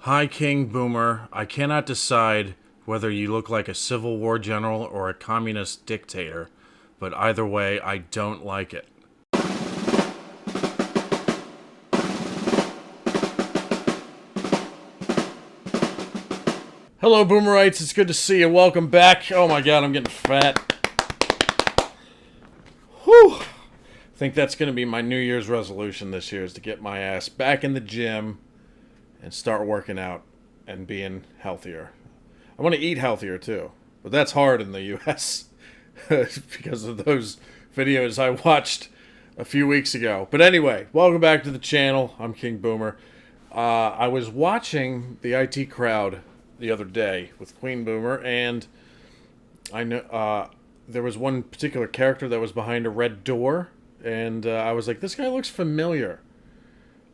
Hi, King Boomer. I cannot decide whether you look like a Civil War general or a communist dictator, but either way, I don't like it. Hello, Boomerites. It's good to see you. Welcome back. Oh my god, I'm getting fat. Whew. I think that's going to be my New Year's resolution this year, is to get my ass back in the gym and start working out and being healthier. I want to eat healthier too, but that's hard in the US because of those videos I watched a few weeks ago. But anyway, welcome back to the channel. I'm King Boomer. I was watching the IT crowd the other day with Queen Boomer, and I know there was one particular character that was behind a red door, and I was like, this guy looks familiar.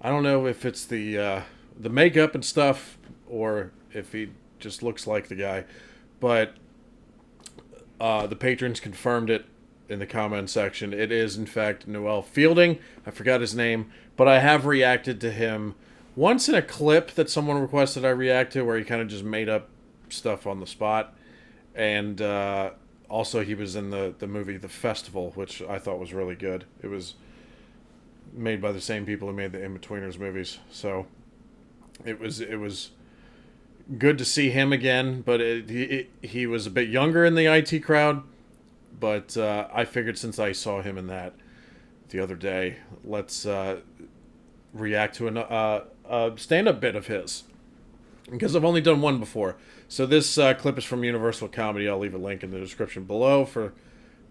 I don't know if it's the makeup and stuff, or if he just looks like the guy, but the patrons confirmed it in the comment section. It is, in fact, Noel Fielding. I forgot his name, but I have reacted to him once in a clip that someone requested I react to, where he kind of just made up stuff on the spot. And also he was in the movie The Festival, which I thought was really good. It was made by the same people who made the In-Betweeners movies, so it was good to see him again. But he was a bit younger in the IT crowd, but I figured since I saw him in that the other day, let's react to a stand-up bit of his, because I've only done one before. So this clip is from Universal Comedy. I'll leave a link in the description below for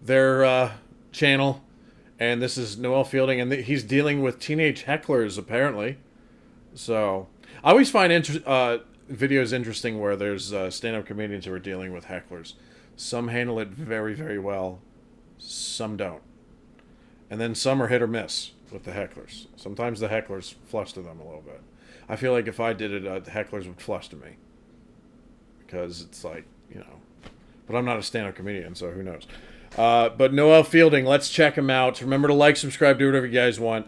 their channel. And this is Noel Fielding, and he's dealing with teenage hecklers, apparently. So I always find videos interesting where there's stand-up comedians who are dealing with hecklers. Some handle it very, very well. Some don't. And then some are hit or miss with the hecklers. Sometimes the hecklers flush to them a little bit. I feel like if I did it, the hecklers would flush to me. Because it's like, you know. But I'm not a stand-up comedian, so who knows. But Noel Fielding, let's check him out. Remember to like, subscribe, do whatever you guys want.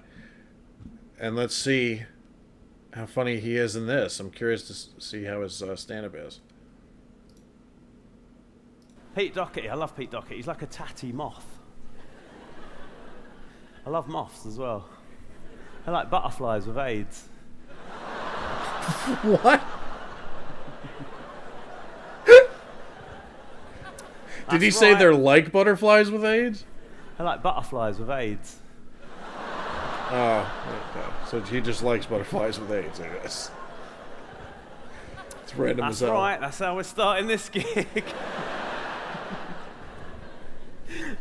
And let's see how funny he is in this. I'm curious to see how his stand-up is. Pete Doherty, I love Pete Doherty. He's like a tatty moth. I love moths as well. I like butterflies with AIDS. What? Did he say they're like butterflies with AIDS? I like butterflies with AIDS. Oh, okay. So he just likes butterflies with AIDS, I guess. It's random as hell. That's right, that's how we're starting this gig.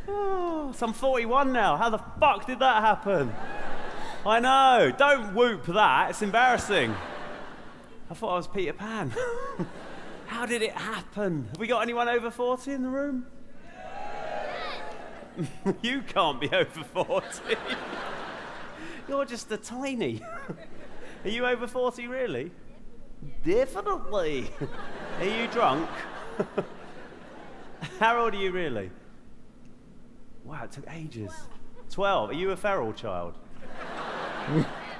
Oh, so I'm 41 now. How the fuck did that happen? I know, don't whoop that, it's embarrassing. I thought I was Peter Pan. How did it happen? Have we got anyone over 40 in the room? You can't be over 40. You're just a tiny. Are you over 40 really? Definitely. Are you drunk? How old are you really? Wow, it took ages. 12. Are you a feral child?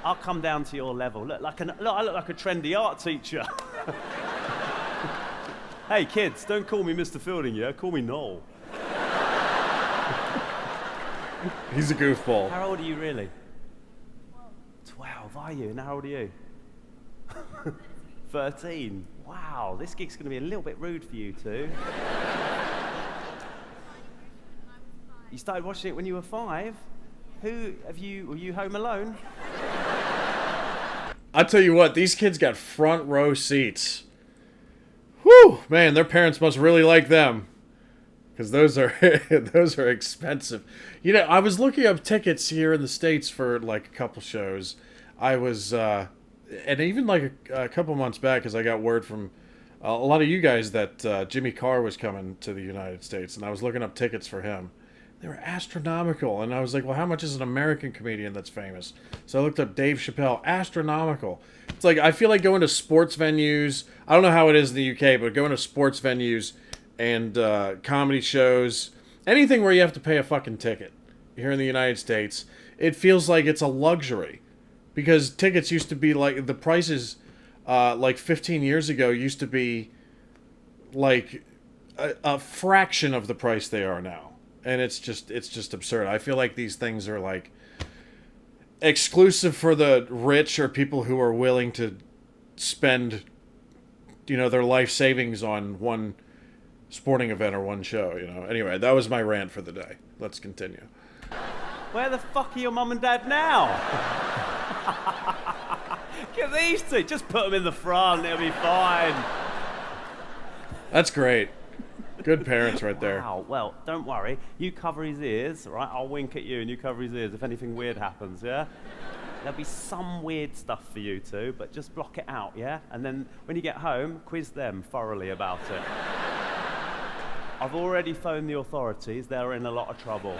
I'll come down to your level. I look like a trendy art teacher. Hey kids, don't call me Mr. Fielding, yeah? Call me Noel. He's a goofball. How old are you really? 12, are you? And how old are you? 13. Wow, this gig's going to be a little bit rude for you two. You started watching it when you were 5? Were you home alone? I tell you what, these kids got front row seats. Whew, man, their parents must really like them, because those are those are expensive. You know, I was looking up tickets here in the States for like a couple shows. I was, and even like a couple months back, because I got word from a lot of you guys that Jimmy Carr was coming to the United States, and I was looking up tickets for him. They were astronomical, and I was like, well, how much is an American comedian that's famous? So I looked up Dave Chappelle. Astronomical. It's like, I feel like going to sports venues. I don't know how it is in the UK, but going to sports venues and comedy shows, anything where you have to pay a fucking ticket here in the United States, it feels like it's a luxury. Because tickets used to be like, the prices like 15 years ago used to be like a fraction of the price they are now. And it's just absurd. I feel like these things are like exclusive for the rich or people who are willing to spend, their life savings on one sporting event or one show, Anyway, that was my rant for the day. Let's continue. Where the fuck are your mum and dad now? Get these two. Just put them in the front. It'll be fine. That's great. Good parents right there. Wow. Well, don't worry. You cover his ears, right? I'll wink at you and you cover his ears if anything weird happens, yeah? There'll be some weird stuff for you two, but just block it out, yeah? And then when you get home, quiz them thoroughly about it. I've already phoned the authorities. They're in a lot of trouble.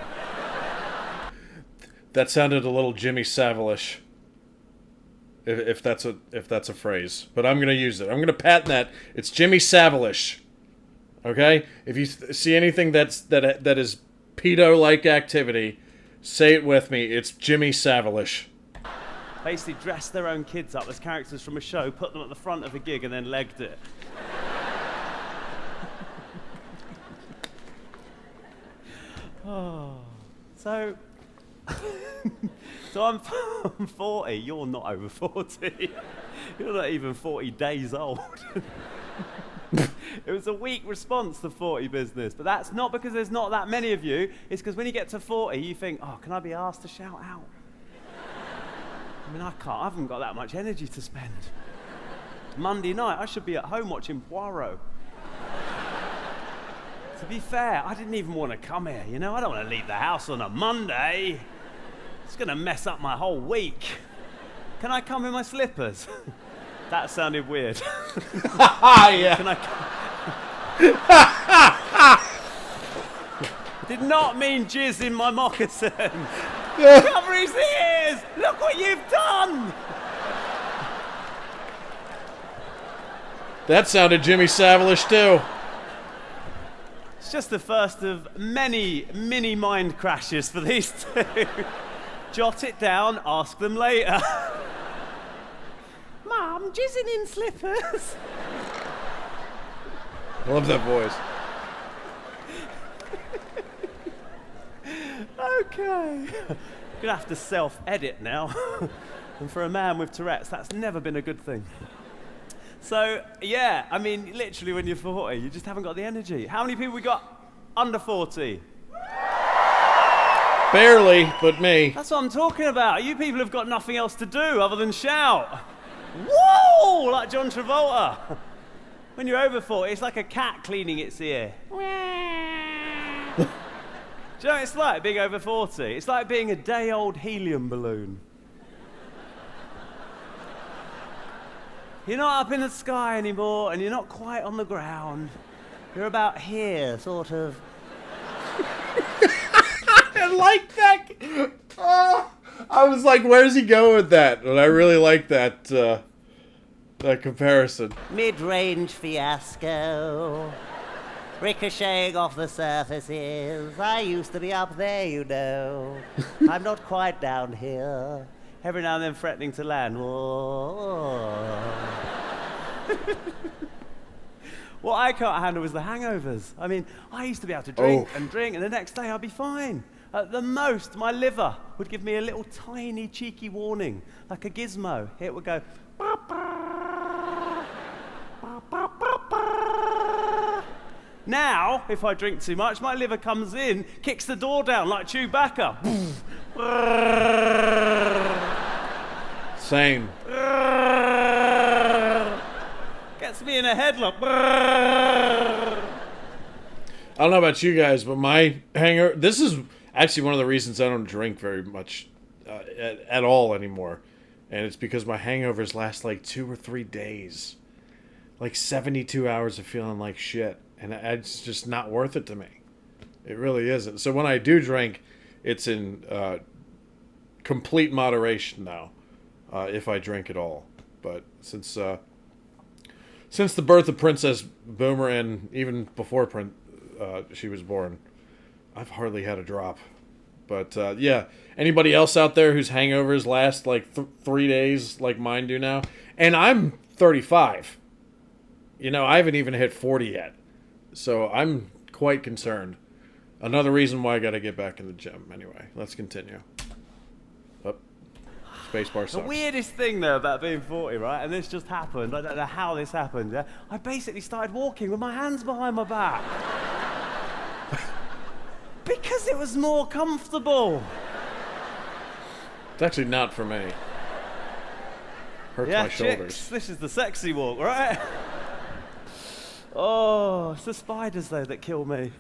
That sounded a little Jimmy Savile-ish. If that's a phrase, but I'm gonna use it. I'm gonna patent that. It's Jimmy Savile-ish. Okay? If you see anything that is pedo-like activity, say it with me. It's Jimmy Savile-ish. Basically dressed their own kids up as characters from a show, put them at the front of a gig, and then legged it. Oh, so I'm 40. You're not over 40. You're not even 40 days old. It was a weak response to 40 business, but that's not because there's not that many of you. It's because when you get to 40, you think, oh, can I be asked to shout out? I mean, I haven't got that much energy to spend. Monday night, I should be at home watching Poirot. To be fair, I didn't even want to come here, I don't want to leave the house on a Monday. It's going to mess up my whole week. Can I come in my slippers? That sounded weird. Yeah. Can I did not mean jizz in my moccasins. Cover his ears! Look what you've done! That sounded Jimmy Savile-ish too. It's just the first of many mini mind crashes for these two. Jot it down, ask them later. Mum, jizzing in slippers. I love that voice. Okay. I'm gonna have to self-edit now. And for a man with Tourette's, that's never been a good thing. So, yeah, I mean, literally when you're 40, you just haven't got the energy. How many people we got under 40? Barely, but me. That's what I'm talking about. You people have got nothing else to do other than shout. Whoa! Like John Travolta. When you're over 40, it's like a cat cleaning its ear. Do you know what it's like being over 40? It's like being a day-old helium balloon. You're not up in the sky anymore, and you're not quite on the ground. You're about here, sort of. I like that. Oh, I was like, where's he going with that? And I really like that that comparison. Mid-range fiasco. Ricocheting off the surfaces. I used to be up there, I'm not quite down here. Every now and then threatening to land. Whoa. What I can't handle is the hangovers. I mean, I used to be able to drink and drink, and the next day I'd be fine. At the most, my liver would give me a little tiny cheeky warning, like a gizmo. It would go... Now, if I drink too much, my liver comes in, kicks the door down like Chewbacca. Same. Gets me in a headlock. I don't know about you guys, but my hangover... This is actually one of the reasons I don't drink very much at all anymore. And it's because my hangovers last like 2 or 3 days. Like 72 hours of feeling like shit. And it's just not worth it to me. It really isn't. So when I do drink, it's in complete moderation now, if I drink at all. But since the birth of Princess Boomer and even before she was born, I've hardly had a drop. But yeah, anybody else out there whose hangovers last like 3 days like mine do now? And I'm 35. You know, I haven't even hit 40 yet. So I'm quite concerned. Another reason why I got to get back in the gym. Anyway, let's continue. Up. Spacebar sucks. The weirdest thing though about being 40, right? And this just happened. I don't know how this happened. Yeah? I basically started walking with my hands behind my back. Because it was more comfortable. It's actually not for me. Hurts my shoulders. Chicks, this is the sexy walk, right? Oh, it's the spiders though that kill me.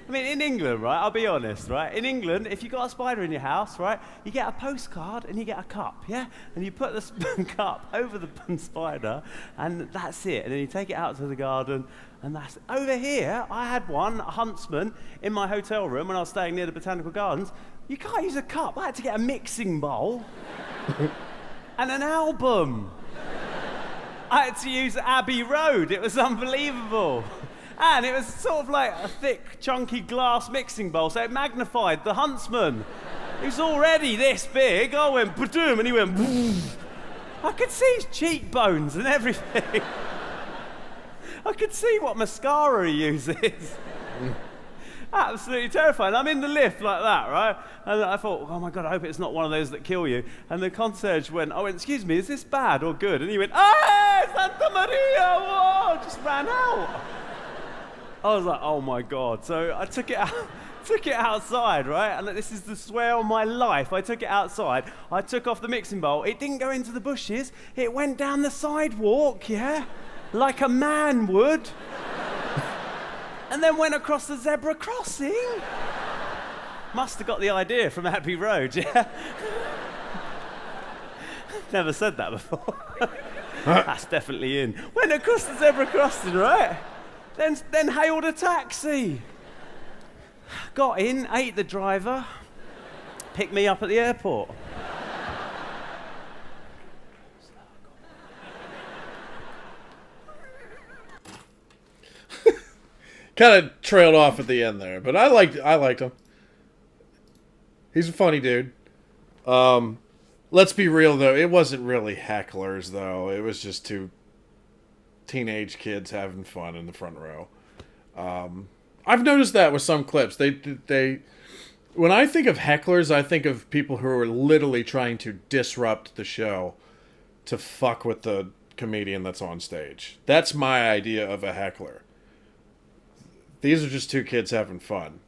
I mean, in England, right, I'll be honest, right? In England, if you've got a spider in your house, right, you get a postcard and you get a cup, yeah? And you put the cup over the spider and that's it. And then you take it out to the garden and that's it. Over here, I had one, a huntsman, in my hotel room when I was staying near the Botanical Gardens. You can't use a cup. I had to get a mixing bowl and an album. I had to use Abbey Road. It was unbelievable. And it was sort of like a thick, chunky glass mixing bowl, so it magnified the huntsman. He was already this big. I went, ba-doom, and he went, boom. I could see his cheekbones and everything. I could see what mascara he uses. Absolutely terrifying. I'm in the lift like that, right? And I thought, oh my God, I hope it's not one of those that kill you. And the concierge went, excuse me, is this bad or good? And he went, hey, Santa Maria, whoa, just ran out. I was like, oh my God. So I took it out. Took it outside, right? And this is the swear on my life. I took it outside. I took off the mixing bowl. It didn't go into the bushes. It went down the sidewalk, yeah? Like a man would. And then went across the zebra crossing. Must have got the idea from Abbey Road, yeah? Never said that before. That's definitely in. Went across the zebra crossing, right? Then hailed a taxi. Got in, ate the driver, picked me up at the airport. Kind of trailed off at the end there, but I liked him. He's a funny dude. Let's be real though, it wasn't really hecklers though. It was just two teenage kids having fun in the front row. I've noticed that with some clips. They when I think of hecklers, I think of people who are literally trying to disrupt the show to fuck with the comedian that's on stage. That's my idea of a heckler. These are just two kids having fun.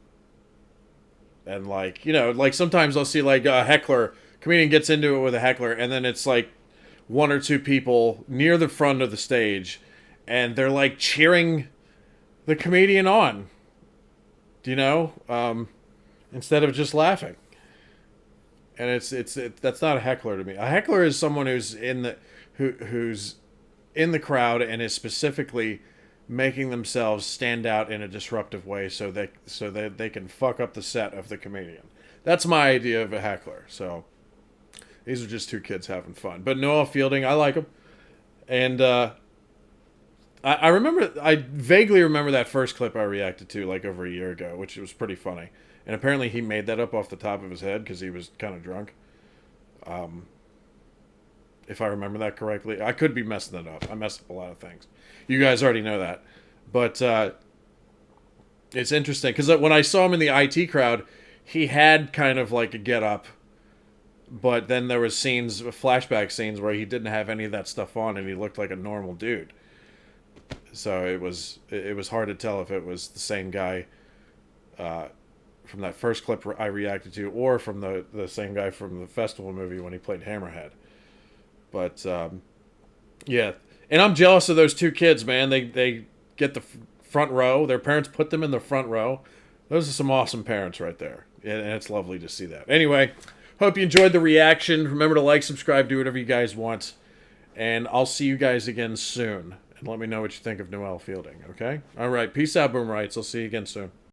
And like, you know, like sometimes I'll see like a heckler, comedian gets into it with a heckler, and then it's like one or two people near the front of the stage, and they're like cheering the comedian on, you know, instead of just laughing. And it's that's not a heckler to me. A heckler is someone who's in the crowd and is specifically making themselves stand out in a disruptive way so that they can fuck up the set of the comedian. That's my idea of a heckler. So these are just two kids having fun. But Noel Fielding, I like him. And I vaguely remember that first clip I reacted to like over a year ago, which was pretty funny. And apparently he made that up off the top of his head because he was kind of drunk. If I remember that correctly. I could be messing that up. I mess up a lot of things. You guys already know that. But it's interesting because when I saw him in the IT crowd, he had kind of like a get up. But then there was scenes, flashback scenes, where he didn't have any of that stuff on and he looked like a normal dude. So it was hard to tell if it was the same guy from that first clip I reacted to, or from the same guy from the festival movie when he played Hammerhead. But yeah, and I'm jealous of those two kids, man. They get the front row. Their parents put them in the front row. Those are some awesome parents right there, and it's lovely to see that. Anyway, hope you enjoyed the reaction. Remember to like, subscribe, do whatever you guys want, and I'll see you guys again soon. And let me know what you think of Noel Fielding, okay? All right, peace out, Boom Rights. I'll see you again soon.